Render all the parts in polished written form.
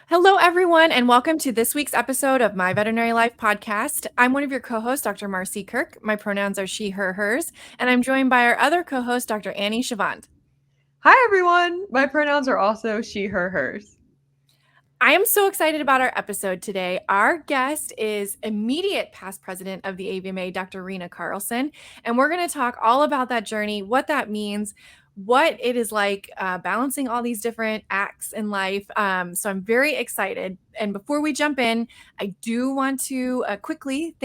Hello, everyone, and welcome to this week's episode of My Veterinary Life Podcast. I'm one of your co-hosts, Dr. Marcy Kirk. My pronouns are she, her, hers, and I'm joined by our other co-host, Dr. Annie Chavant. Hi, everyone. My pronouns are also she, her, hers. I am so excited about our episode today. Our guest is immediate past president of the AVMA, Dr. Rena Carlson, and we're going to talk all about that journey, what that means, what it is like balancing all these different acts in life. So I'm very excited. And before we jump in, I do want to quickly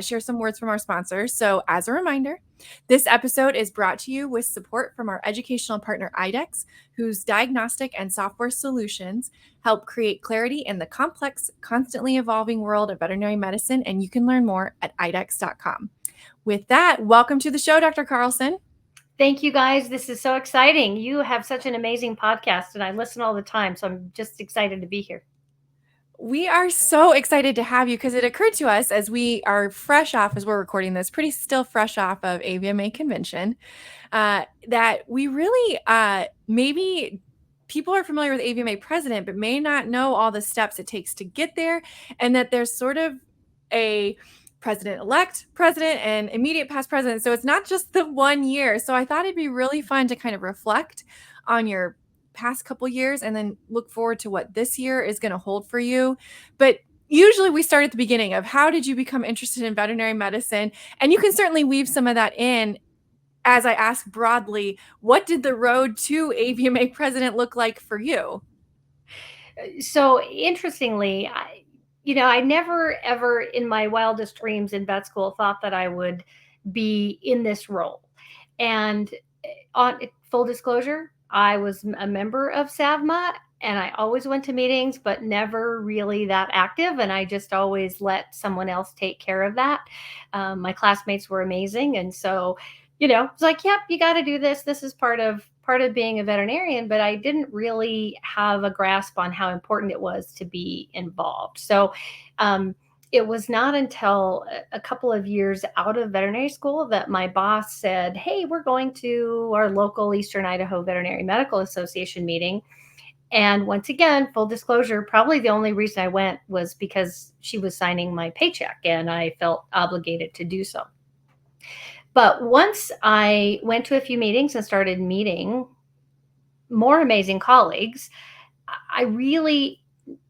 share some words from our sponsors. So as a reminder, this episode is brought to you with support from our educational partner, IDEX, whose diagnostic and software solutions help create clarity in the complex, constantly evolving world of veterinary medicine. And you can learn more at IDEX.com. With that, welcome to the show, Dr. Carlson. Thank you, guys. This is so exciting. You have such an amazing podcast, and I listen all the time. So I'm just excited to be here. We are so excited to have you because it occurred to us as we are fresh off, as we're recording this, pretty still fresh off of AVMA convention, that we really maybe people are familiar with AVMA President, but may not know all the steps it takes to get there, and that there's sort of a president-elect president and immediate past president. So it's not just the 1 year. So I thought it'd be really fun to kind of reflect on your past couple years and then look forward to what this year is going to hold for you. But usually we start at the beginning of how did you become interested in veterinary medicine? And you can certainly weave some of that in as I ask broadly, what did the road to AVMA president look like for you? So interestingly, I never ever in my wildest dreams in vet school thought that I would be in this role. And on full disclosure, I was a member of SAVMA and I always went to meetings, but never really that active. And I just always let someone else take care of that. My classmates were amazing. And so, it's like, yep, you got to do this. This is part of being a veterinarian, but I didn't really have a grasp on how important it was to be involved. So, it was not until a couple of years out of veterinary school that my boss said, hey, we're going to our local Eastern Idaho Veterinary Medical Association meeting. And once again, full disclosure, probably the only reason I went was because she was signing my paycheck and I felt obligated to do so. But once I went to a few meetings and started meeting more amazing colleagues, I really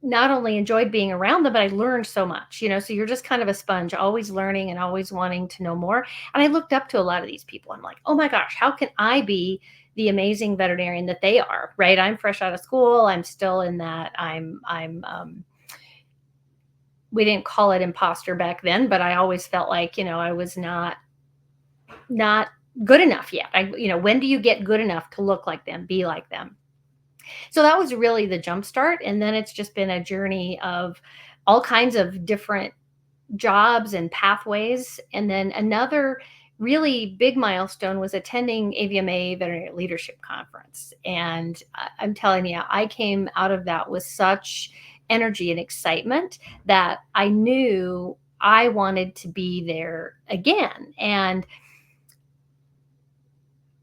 not only enjoyed being around them, but I learned so much, so you're just kind of a sponge, always learning and always wanting to know more. And I looked up to a lot of these people. I'm like, oh my gosh, how can I be the amazing veterinarian that they are, right? I'm fresh out of school. I'm still in that. We didn't call it imposter back then, but I always felt like, I was not good enough yet. When do you get good enough to look like them, be like them? So that was really the jump start. And then it's just been a journey of all kinds of different jobs and pathways. And then another really big milestone was attending AVMA Veterinary Leadership Conference. And I'm telling you, I came out of that with such energy and excitement that I knew I wanted to be there again. And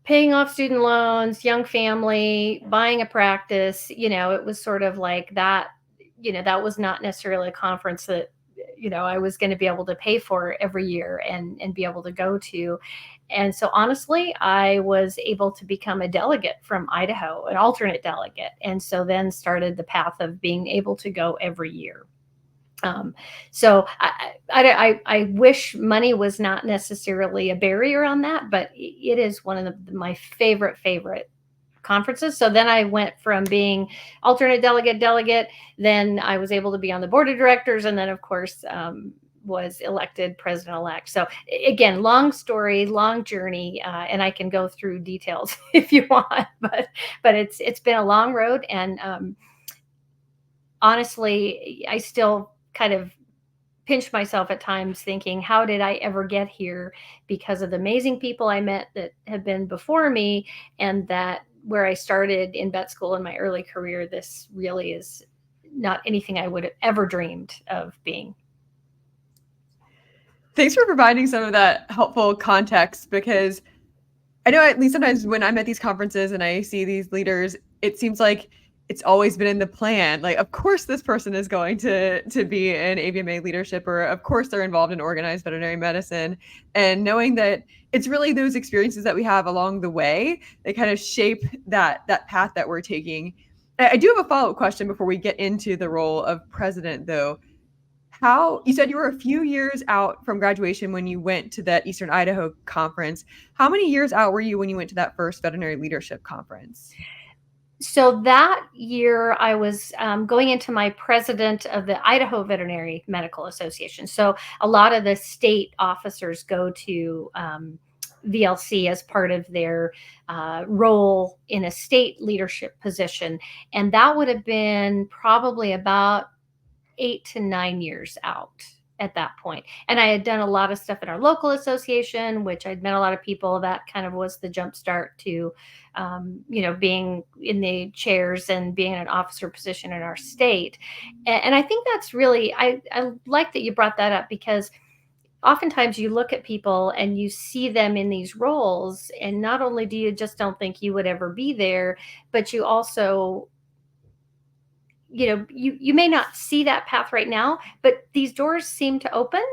paying off student loans, young family, buying a practice, it was sort of like that, that was not necessarily a conference that, I was going to be able to pay for every year and be able to go to. And so honestly, I was able to become a delegate from Idaho, an alternate delegate. And so then started the path of being able to go every year. So I wish money was not necessarily a barrier on that, but it is one of my favorite conferences. So then I went from being alternate delegate, then I was able to be on the board of directors, and then of course was elected president-elect. So again, long story, long journey, and I can go through details if you want, but it's been a long road, and honestly, I still kind of pinch myself at times thinking, how did I ever get here? Because of the amazing people I met that have been before me, and that where I started in vet school in my early career, this really is not anything I would have ever dreamed of being. Thanks for providing some of that helpful context, because I know at least sometimes when I'm at these conferences and I see these leaders, it seems like it's always been in the plan. Like, of course, this person is going to be in AVMA leadership, or of course they're involved in organized veterinary medicine. And knowing that it's really those experiences that we have along the way that kind of shape that path that we're taking. I do have a follow-up question before we get into the role of president, though. How you said you were a few years out from graduation when you went to that Eastern Idaho conference. How many years out were you when you went to that first veterinary leadership conference? So that year, I was going into my president of the Idaho Veterinary Medical Association. So a lot of the state officers go to VLC as part of their role in a state leadership position. And that would have been probably about 8 to 9 years out at that point. And I had done a lot of stuff in our local association, which I'd met a lot of people. That kind of was the jump start to, being in the chairs and being in an officer position in our state. And I think that's really, I like that you brought that up, because oftentimes you look at people and you see them in these roles, and not only do you just don't think you would ever be there, but you also, you may not see that path right now, but these doors seem to open,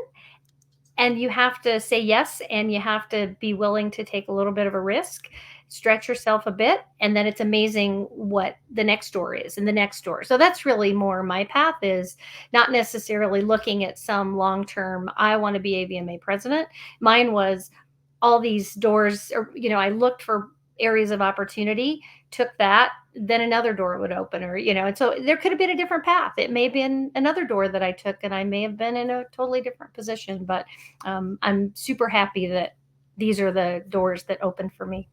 and you have to say yes, and you have to be willing to take a little bit of a risk, stretch yourself a bit, and then it's amazing what the next door is and the next door. So that's really more my path, is not necessarily looking at some long-term, I want to be AVMA president. Mine was all these doors, or, I looked for areas of opportunity, took that, then another door would open, or, and so there could have been a different path. It may have been another door that I took, and I may have been in a totally different position, but I'm super happy that these are the doors that open for me.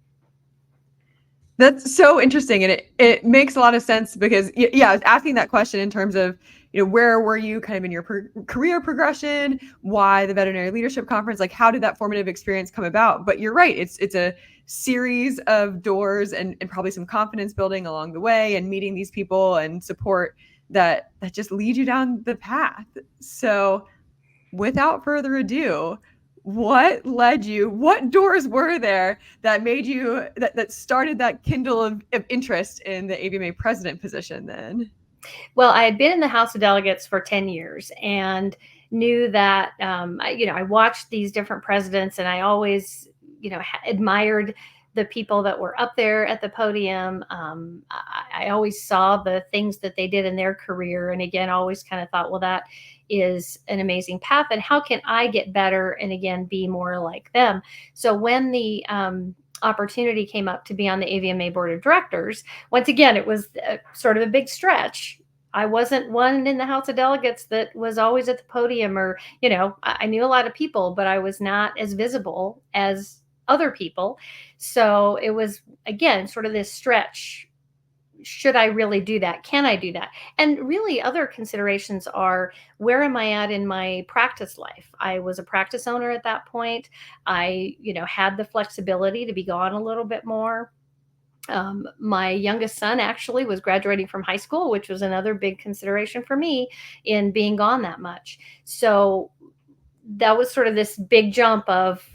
That's so interesting, and it makes a lot of sense, because I was asking that question in terms of, where were you kind of in your career progression? Why the veterinary leadership conference? Like, how did that formative experience come about? But you're right, it's a series of doors, and probably some confidence building along the way, and meeting these people and support that just lead you down the path. So without further ado, what doors were there that made you, that started that kindle of interest in the AVMA president position then? Well, I had been in the House of Delegates for 10 years and knew that, I watched these different presidents, and I always, admired the people that were up there at the podium. I always saw the things that they did in their career. And again, always kind of thought, well, that is an amazing path. And how can I get better and, again, be more like them? So when the opportunity came up to be on the AVMA board of directors, once again, it was sort of a big stretch. I wasn't one in the House of Delegates that was always at the podium, or, I knew a lot of people, but I was not as visible as other people. So it was, again, sort of this stretch. Should I really do that? Can I do that? And really, other considerations are, where am I at in my practice life? I was a practice owner at that point. I, had the flexibility to be gone a little bit more. My youngest son actually was graduating from high school, which was another big consideration for me in being gone that much. So that was sort of this big jump of,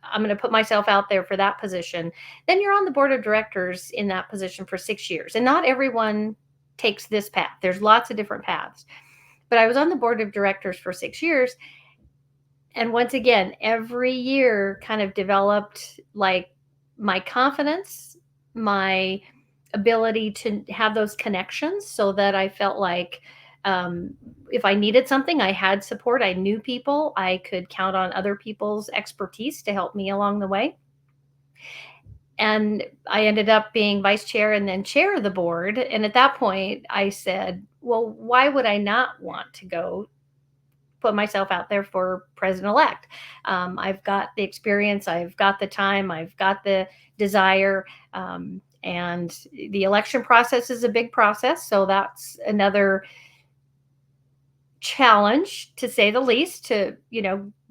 I'm going to put myself out there for that position. Then you're on the board of directors in that position for 6 years. And not everyone takes this path. There's lots of different paths. But I was on the board of directors for 6 years. And once again, every year kind of developed like my confidence, my ability to have those connections, so that I felt like, if I needed something, I had support. I knew people. I could count on other people's expertise to help me along the way. And I ended up being vice chair and then chair of the board. And at that point, I said, well, why would I not want to go put myself out there for president-elect? I've got the experience. I've got the time. I've got the desire. And the election process is a big process. So that's another challenge, to say the least, to,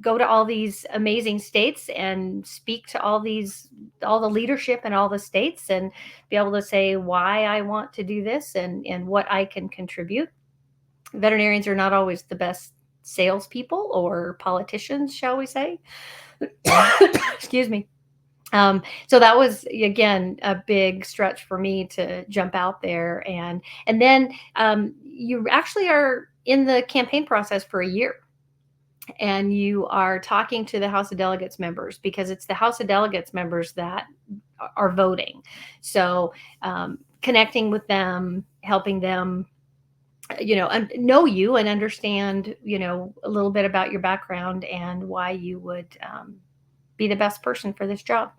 go to all these amazing states and speak to all the leadership in all the states, and be able to say why I want to do this, and what I can contribute. Veterinarians are not always the best salespeople or politicians, shall we say. Excuse me. So that was, again, a big stretch for me to jump out there. And then you actually are in the campaign process for a year, and you are talking to the House of Delegates members, because it's the House of Delegates members that are voting. So connecting with them, helping them, know you and understand, a little bit about your background and why you would be the best person for this job.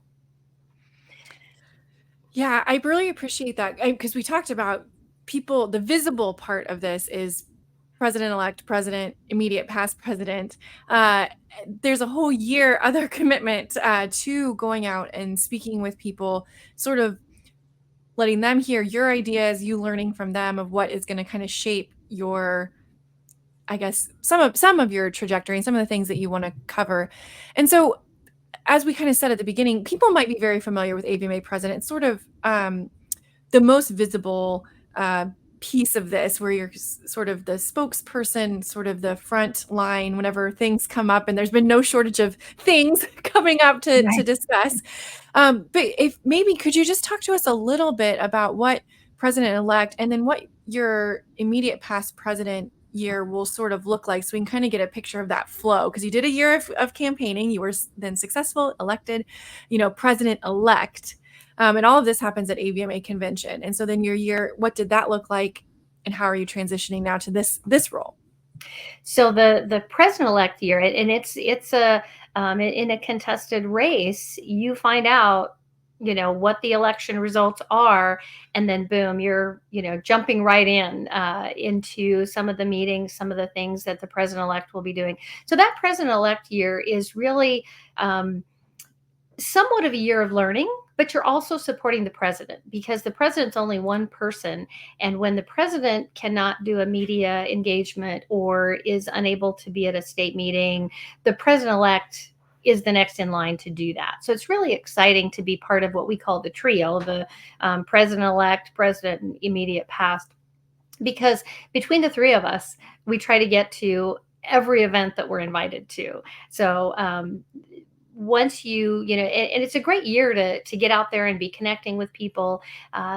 Yeah, I really appreciate that, because we talked about people. The visible part of this is president-elect, president, immediate past president. There's a whole year other commitment to going out and speaking with people, sort of letting them hear your ideas, you learning from them of what is going to kind of shape your, I guess, some of your trajectory and some of the things that you want to cover. And so, as we kind of said at the beginning, people might be very familiar with AVMA President. It's sort of the most visible piece of this, where you're sort of the spokesperson, sort of the front line whenever things come up, and there's been no shortage of things coming up to discuss. But if maybe, could you just talk to us a little bit about what president-elect and then what your immediate past president year will sort of look like, so we can kind of get a picture of that flow? Because you did a year of campaigning, you were then successful, elected, president-elect. And all of this happens at AVMA convention. And so then your year, what did that look like? And how are you transitioning now to this role? So the president-elect year, and it's a in a contested race, you find out, what the election results are, and then boom, you're, jumping right into some of the meetings, some of the things that the president-elect will be doing. So that president-elect year is really somewhat of a year of learning, but you're also supporting the president, because the president's only one person. And when the president cannot do a media engagement or is unable to be at a state meeting, the president-elect is the next in line to do that. So it's really exciting to be part of what we call the trio, the president-elect, president, and immediate past, because between the three of us, we try to get to every event that we're invited to. So once and it's a great year to get out there and be connecting with people,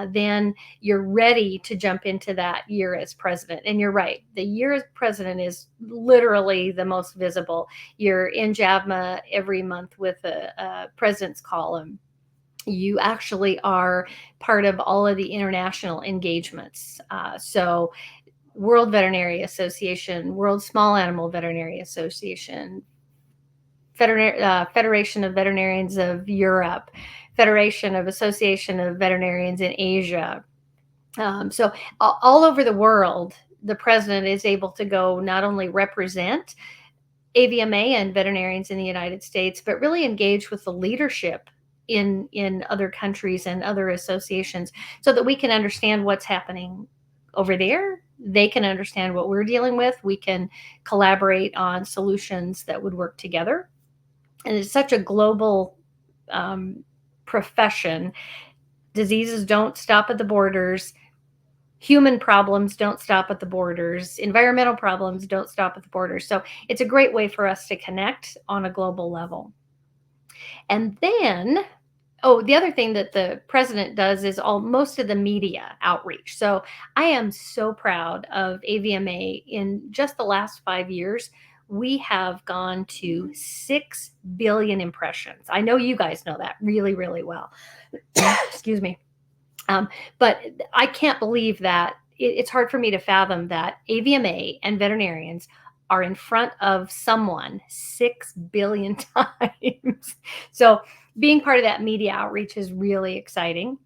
then you're ready to jump into that year as president. And you're right, the year as president is literally the most visible. You're in JAVMA every month with a president's column. You actually are part of all of the international engagements. So World Veterinary Association, World Small Animal Veterinary Association, Federation of Veterinarians of Europe, Federation of Association of Veterinarians in Asia. So all over the world, the president is able to go not only represent AVMA and veterinarians in the United States, but really engage with the leadership in other countries and other associations, so that we can understand what's happening over there. They can understand what we're dealing with. We can collaborate on solutions that would work together. And it's such a global profession. Diseases don't stop at the borders. Human problems don't stop at the borders. Environmental problems don't stop at the borders. So it's a great way for us to connect on a global level. And then, the other thing that the president does is most of the media outreach. So I am so proud of AVMA. In just the last 5 years, we have gone to 6 billion impressions. I know you guys know that really, really well. Excuse me. But I can't believe that. It's hard for me to fathom that AVMA and veterinarians are in front of someone 6 billion times. So being part of that media outreach is really exciting.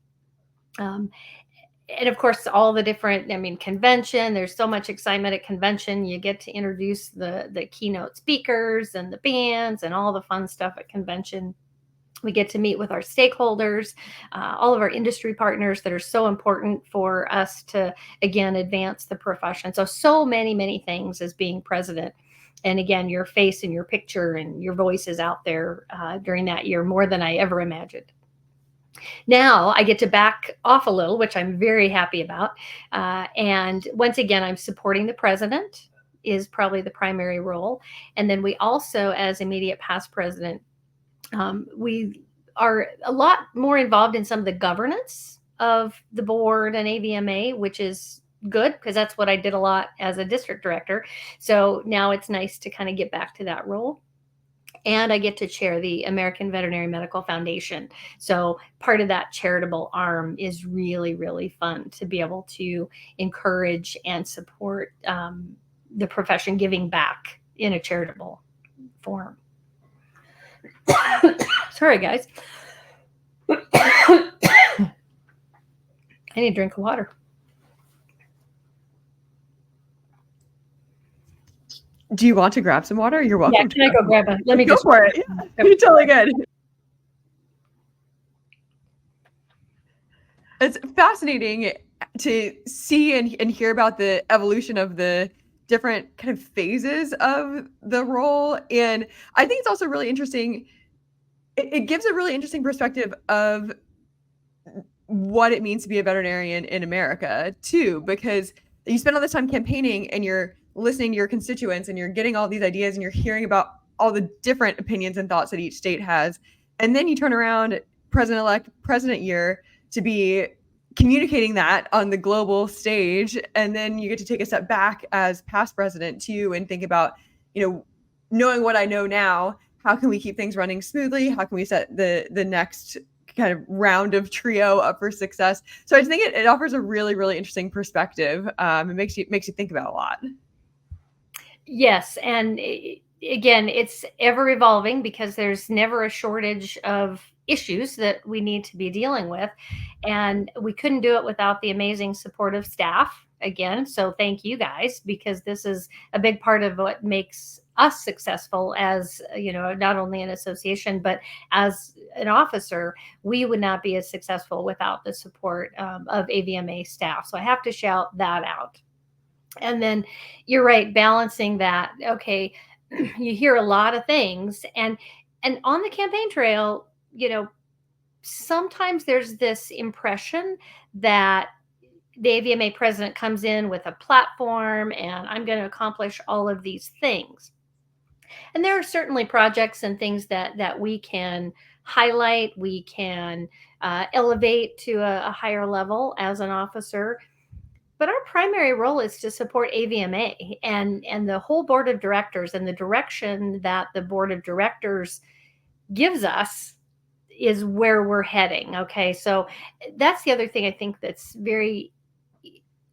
And of course, all the different, convention, there's so much excitement at convention. You get to introduce the keynote speakers and the bands and all the fun stuff at convention. We get to meet with our stakeholders, all of our industry partners that are so important for us to, again, advance the profession. So many, many things as being president. And again, your face and your picture and your voice is out there during that year, more than I ever imagined. Now I get to back off a little, which I'm very happy about. And once again, I'm supporting the president is probably the primary role. And then we also, as immediate past president, we are a lot more involved in some of the governance of the board and AVMA, which is good because that's what I did a lot as a district director. So now it's nice to kind of get back to that role. And I get to chair the American Veterinary Medical Foundation. So part of that charitable arm is really, really fun to be able to encourage and support the profession giving back in a charitable form. Sorry, guys. I need a drink of water. Do you want to grab some water? You're welcome. Yeah, can I go grab it? Let me go just for it. Yeah, you're totally good. It's fascinating to see and hear about the evolution of the different kind of phases of the role. And I think it's also really interesting. It gives a really interesting perspective of what it means to be a veterinarian in America too, because you spend all this time campaigning and you're listening to your constituents and you're getting all these ideas and you're hearing about all the different opinions and thoughts that each state has. And then you turn around president year to be communicating that on the global stage. And then you get to take a step back as past president too and think about, knowing what I know now, how can we keep things running smoothly? How can we set the next kind of round of trio up for success? So I just think it offers a really, really interesting perspective. It makes you think about a lot. Yes. And again, it's ever evolving because there's never a shortage of issues that we need to be dealing with. And we couldn't do it without the amazing supportive staff again. So thank you guys, because this is a big part of what makes us successful as, not only an association, but as an officer. We would not be as successful without the support of AVMA staff. So I have to shout that out. And then you're right, balancing that. Okay, you hear a lot of things, and on the campaign trail, sometimes there's this impression that the AVMA president comes in with a platform and I'm going to accomplish all of these things. And there are certainly projects and things that we can highlight, we can elevate to a higher level as an officer. But our primary role is to support AVMA and the whole board of directors, and the direction that the board of directors gives us is where we're heading. Okay. So that's the other thing I think that's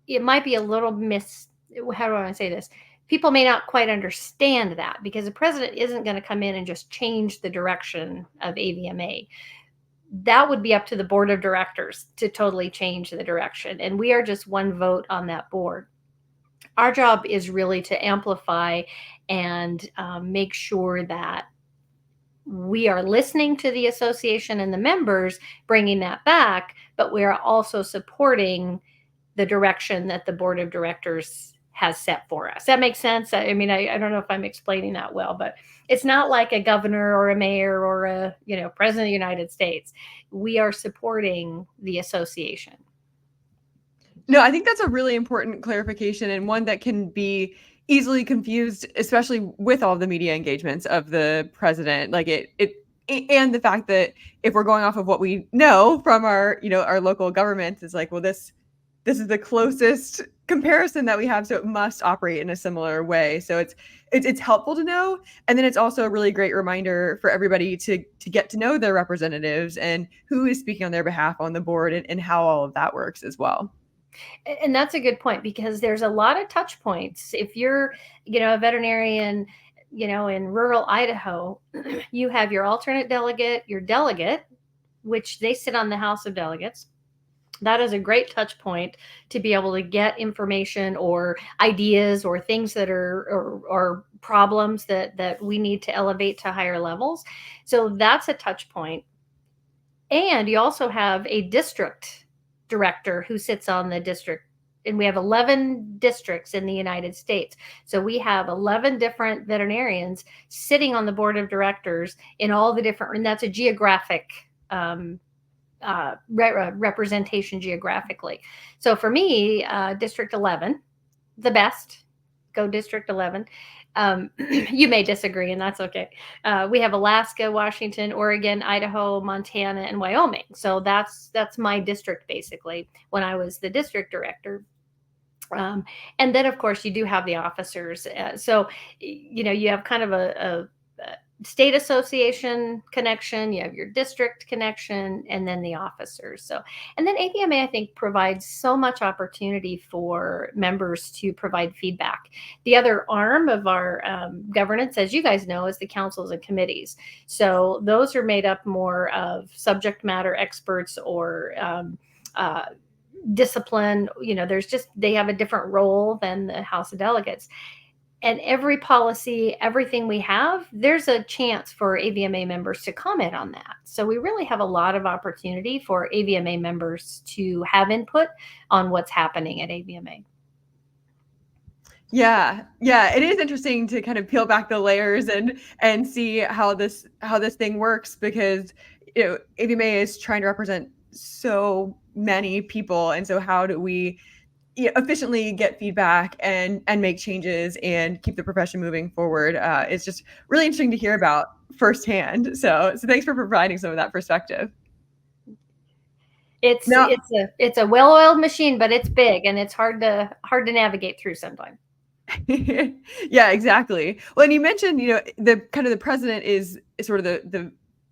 it might be a little how do I want to say this? People may not quite understand that, because the president isn't going to come in and just change the direction of AVMA. That would be up to the board of directors to totally change the direction. And we are just one vote on that board. Our job is really to amplify and make sure that we are listening to the association and the members, bringing that back, but we are also supporting the direction that the board of directors has set for us. That makes sense? I mean, I don't know if I'm explaining that well, but it's not like a governor or a mayor or a, president of the United States. We are supporting the association. No, I think that's a really important clarification, and one that can be easily confused, especially with all the media engagements of the president. Like and the fact that if we're going off of what we know from our, our local governments, it's like, well, this is the closest comparison that we have, so it must operate in a similar way. So it's helpful to know, and then it's also a really great reminder for everybody to get to know their representatives and who is speaking on their behalf on the board, and how all of that works as well. And that's a good point, because there's a lot of touch points. If you're, a veterinarian, in rural Idaho, you have your alternate delegate, your delegate, which they sit on the House of Delegates. That is a great touch point to be able to get information or ideas or things that or problems that we need to elevate to higher levels. So that's a touch point. And you also have a district director who sits on the district, and we have 11 districts in the United States. So we have 11 different veterinarians sitting on the board of directors in all the different, and that's a geographic representation geographically. So for me, District 11, the best, go District 11. You may disagree, and that's okay. We have Alaska, Washington, Oregon, Idaho, Montana, and Wyoming. So that's my district basically when I was the district director. And then, of course, you do have the officers. So, you have kind of a state association connection, you have your district connection, and then the officers. So, and then AVMA, I think, provides so much opportunity for members to provide feedback. The other arm of our governance, as you guys know, is the councils and committees. So those are made up more of subject matter experts or discipline. They have a different role than the House of Delegates. And every policy, everything we have, there's a chance for AVMA members to comment on that. So we really have a lot of opportunity for AVMA members to have input on what's happening at AVMA. Yeah, it is interesting to kind of peel back the layers and see how this thing works, because AVMA is trying to represent so many people, and so how do we efficiently get feedback and make changes and keep the profession moving forward? It's just really interesting to hear about firsthand. So thanks for providing some of that perspective. It's a well-oiled machine, but it's big and it's hard to navigate through sometimes. Yeah, exactly. Well, and you mentioned, the president is sort of the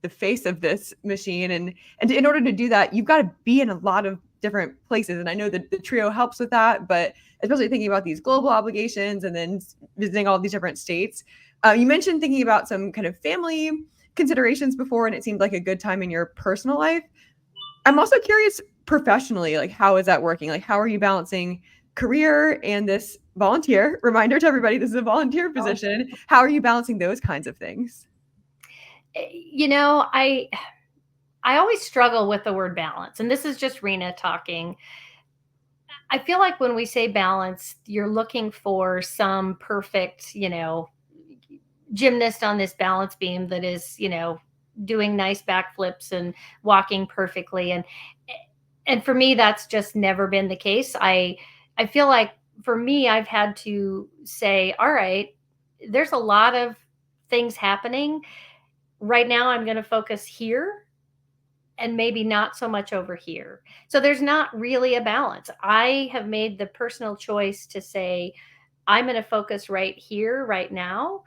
face of this machine, and in order to do that, you've got to be in a lot of different places. And I know that the trio helps with that, but especially thinking about these global obligations and then visiting all these different states. You mentioned thinking about some kind of family considerations before, and it seemed like a good time in your personal life. I'm also curious professionally, like, how is that working? Like, how are you balancing career and this volunteer? Reminder to everybody, this is a volunteer position. How are you balancing those kinds of things? I always struggle with the word balance, and this is just Rena talking. I feel like when we say balance, you're looking for some perfect, gymnast on this balance beam that is, doing nice backflips and walking perfectly. And for me, that's just never been the case. I feel like for me, I've had to say, all right, there's a lot of things happening right now. I'm going to focus here and maybe not so much over here. So there's not really a balance. I have made the personal choice to say, I'm going to focus right here, right now.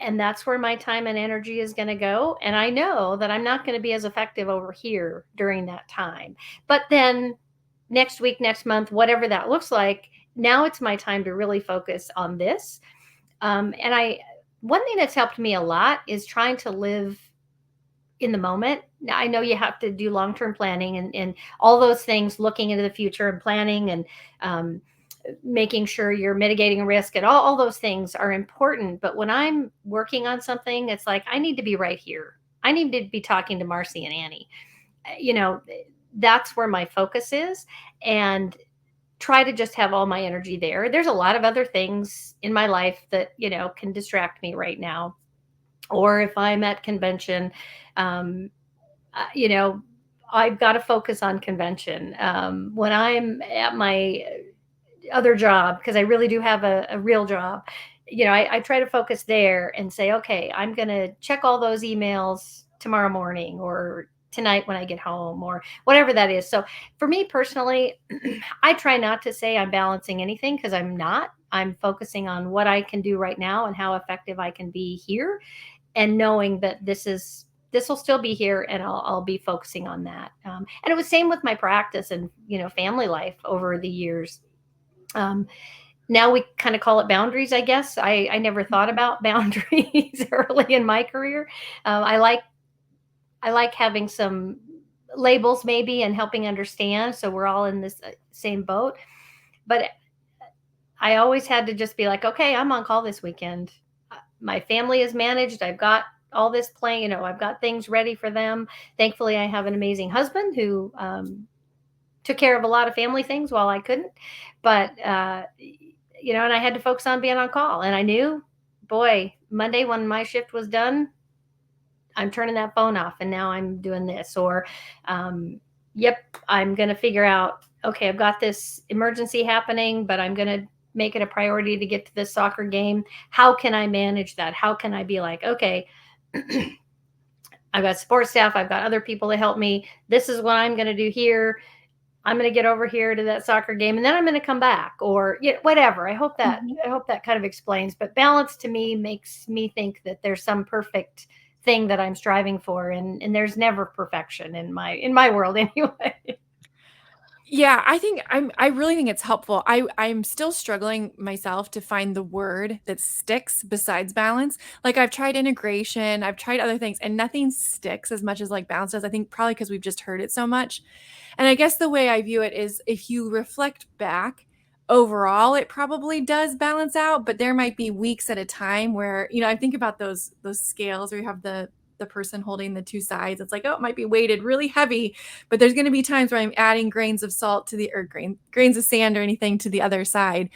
And that's where my time and energy is going to go. And I know that I'm not going to be as effective over here during that time. But then next week, next month, whatever that looks like, now it's my time to really focus on this. One thing that's helped me a lot is trying to live in the moment. Now, I know you have to do long-term planning and all those things, looking into the future and planning and making sure you're mitigating risk, and all those things are important. But when I'm working on something, it's like, I need to be right here. I need to be talking to Marcy and Annie. That's where my focus is, and try to just have all my energy there. There's a lot of other things in my life that, can distract me right now. Or if I'm at convention, I've got to focus on convention. When I'm at my other job, because I really do have a real job, I try to focus there and say, okay, I'm going to check all those emails tomorrow morning or tonight when I get home, or whatever that is. So for me personally, I try not to say I'm balancing anything, because I'm not. I'm focusing on what I can do right now and how effective I can be here, and knowing that this will still be here, and I'll be focusing on that. And it was same with my practice and, family life over the years. Now we kind of call it boundaries, I guess. I never thought about boundaries early in my career. I like having some labels maybe and helping understand, so we're all in this same boat. But I always had to just be like, okay, I'm on call this weekend. My family is managed. I've got all this playing, I've got things ready for them. Thankfully, I have an amazing husband who took care of a lot of family things while I couldn't. But, and I had to focus on being on call. And I knew, boy, Monday when my shift was done, I'm turning that phone off, and now I'm doing this. Or, I'm going to figure out, okay, I've got this emergency happening, but I'm going to make it a priority to get to this soccer game. How can I manage that? How can I be like, okay, I've got support staff, I've got other people to help me. This is what I'm going to do here. I'm going to get over here to that soccer game, and then I'm going to come back, or whatever. I hope that kind of explains. But balance to me makes me think that there's some perfect thing that I'm striving for, and there's never perfection in my world anyway. Yeah, I really think it's helpful. I'm still struggling myself to find the word that sticks besides balance. Like I've tried integration, I've tried other things, and nothing sticks as much as like balance does. I think probably because we've just heard it so much. And I guess the way I view it is if you reflect back, overall it probably does balance out, but there might be weeks at a time where, I think about those scales where you have the person holding the two sides. It's like, oh, it might be weighted really heavy, but there's going to be times where I'm adding grains of salt to the or grains of sand or anything to the other side.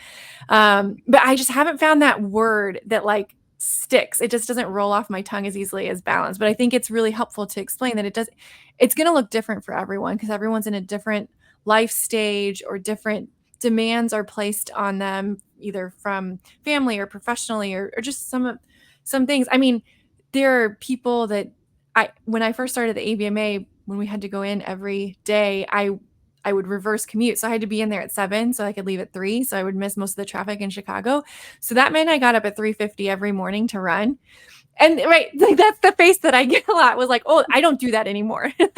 But I just haven't found that word that like sticks. It just doesn't roll off my tongue as easily as balance. But I think it's really helpful to explain that it's going to look different for everyone because everyone's in a different life stage or different demands are placed on them either from family or professionally or just some things. I mean, there are people that when I first started the AVMA, when we had to go in every day, I would reverse commute. So I had to be in there at 7 so I could leave at 3. So I would miss most of the traffic in Chicago. So that meant I got up at 3:50 every morning to run. And right, like that's the face that I get a lot was like, oh, I don't do that anymore. But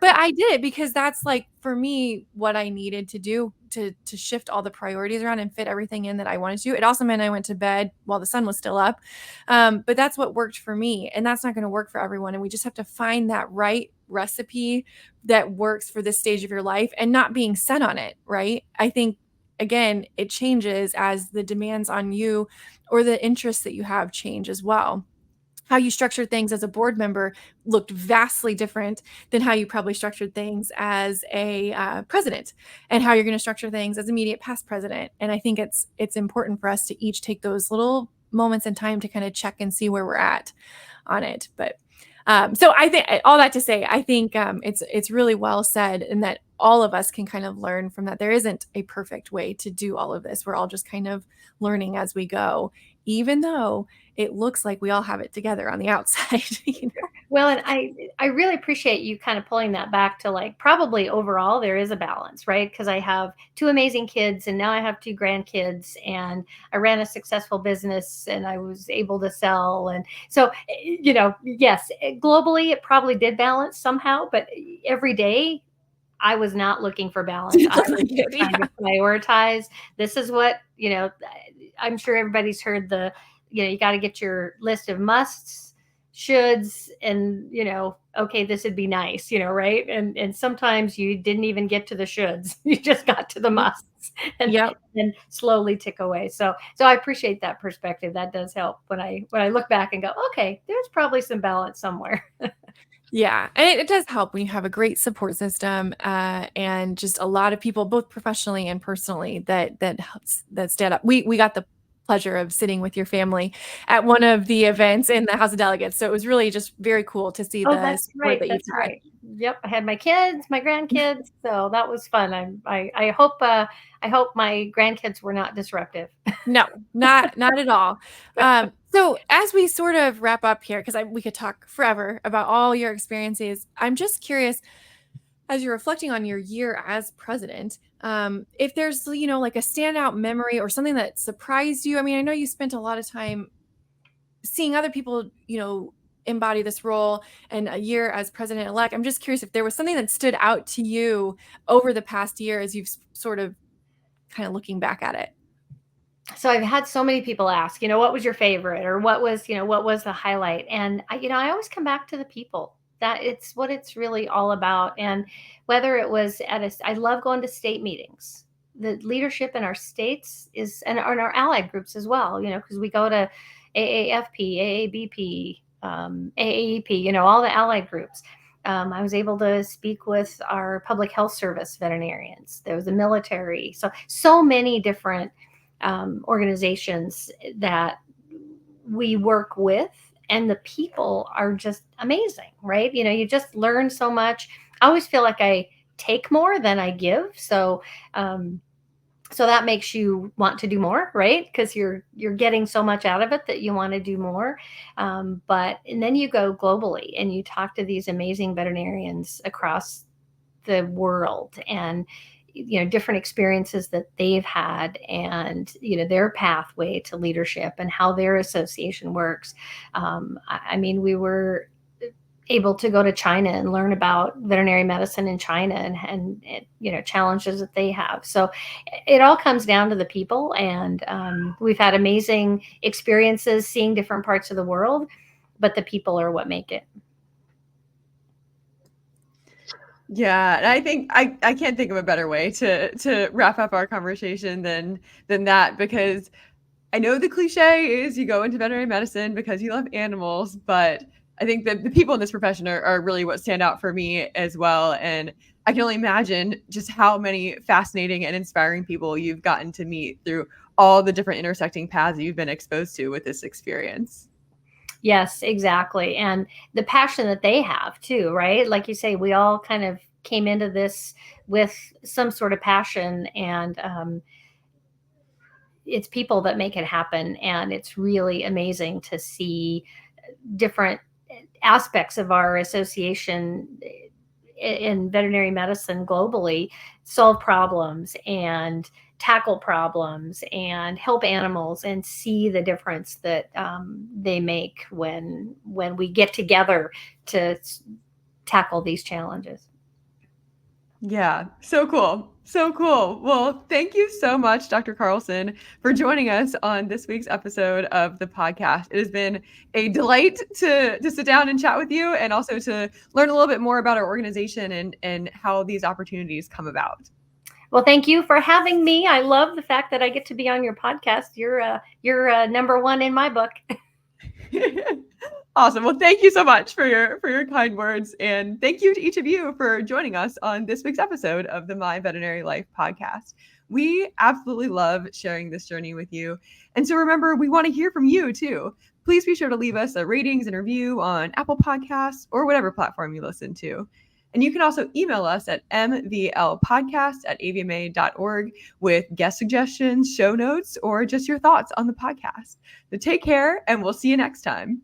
I did it because that's like for me what I needed to do to shift all the priorities around and fit everything in that I wanted to. It also meant I went to bed while the sun was still up. But that's what worked for me. And that's not going to work for everyone. And we just have to find that right recipe that works for this stage of your life and not being set on it. Right. I think again, it changes as the demands on you or the interests that you have change as well. How you structure things as a board member looked vastly different than how you probably structured things as a president, and how you're going to structure things as immediate past president. And I think it's important for us to each take those little moments in time to kind of check and see where we're at on it. But so I think all that to say, I think it's really well said, and that all of us can kind of learn from that. There isn't a perfect way to do all of this. We're all just kind of learning as we go, even though it looks like we all have it together on the outside. Well, and I really appreciate you kind of pulling that back to like probably overall there is a balance, right? Because I have 2 amazing kids and now I have 2 grandkids and I ran a successful business and I was able to sell. And so, yes, globally it probably did balance somehow, but every day I was not looking for balance. I was trying to prioritize. This is what, I'm sure everybody's heard you got to get your list of musts, shoulds, and, okay, this would be nice, right? And sometimes you didn't even get to the shoulds. You just got to the musts and slowly tick away. So I appreciate that perspective. That does help when I look back and go, okay, there's probably some balance somewhere. Yeah, and it does help when you have a great support system and just a lot of people, both professionally and personally, that stand up. We got the pleasure of sitting with your family at one of the events in the House of Delegates, so it was really just very cool to see the support that you've had. Right. Yep, I had my kids, my grandkids, so that was fun. I hope my grandkids were not disruptive. No, not at all. So as we sort of wrap up here, because we could talk forever about all your experiences, I'm just curious, as you're reflecting on your year as president, if there's, like a standout memory or something that surprised you. I mean, I know you spent a lot of time seeing other people, embody this role and a year as president-elect. I'm just curious if there was something that stood out to you over the past year as you've sort of kind of looking back at it. So I've had so many people ask, what was your favorite, or what was the highlight? And I always come back to the people. That it's what it's really all about. And whether it was I love going to state meetings. The leadership in our states and our allied groups as well, because we go to AAFP, AABP, AAEP, all the allied groups. I was able to speak with our public health service veterinarians. There was the military. So many different organizations that we work with, and the people are just amazing, right? You just learn so much. I always feel like I take more than I give. So So that makes you want to do more, right? Because you're getting so much out of it that you want to do more. And then you go globally and you talk to these amazing veterinarians across the world, and different experiences that they've had, and their pathway to leadership and how their association works. I mean, we were able to go to China and learn about veterinary medicine in China, and challenges that they have. So it all comes down to the people, and we've had amazing experiences seeing different parts of the world, but the people are what make it. Yeah, and I think I can't think of a better way to wrap up our conversation than that, because I know the cliche is you go into veterinary medicine because you love animals, but I think that the people in this profession are really what stand out for me as well. And I can only imagine just how many fascinating and inspiring people you've gotten to meet through all the different intersecting paths that you've been exposed to with this experience. Yes, exactly. And the passion that they have too, right? Like you say, we all kind of came into this with some sort of passion, and it's people that make it happen. And it's really amazing to see different aspects of our association in veterinary medicine globally solve problems and tackle problems and help animals, and see the difference that they make when we get together to tackle these challenges. Yeah, so cool. So cool. Well, thank you so much, Dr. Carlson, for joining us on this week's episode of the podcast. It has been a delight to sit down and chat with you, and also to learn a little bit more about our organization and how these opportunities come about. Well, thank you for having me. I love the fact that I get to be on your podcast. You're number one in my book. Awesome. Well, thank you so much for your kind words, and thank you to each of you for joining us on this week's episode of the My Veterinary Life podcast. We absolutely love sharing this journey with you, and so remember, we want to hear from you too. Please be sure to leave us a ratings and review on Apple Podcasts or whatever platform you listen to. And you can also email us at mvlpodcast@avma.org with guest suggestions, show notes, or just your thoughts on the podcast. So take care, and we'll see you next time.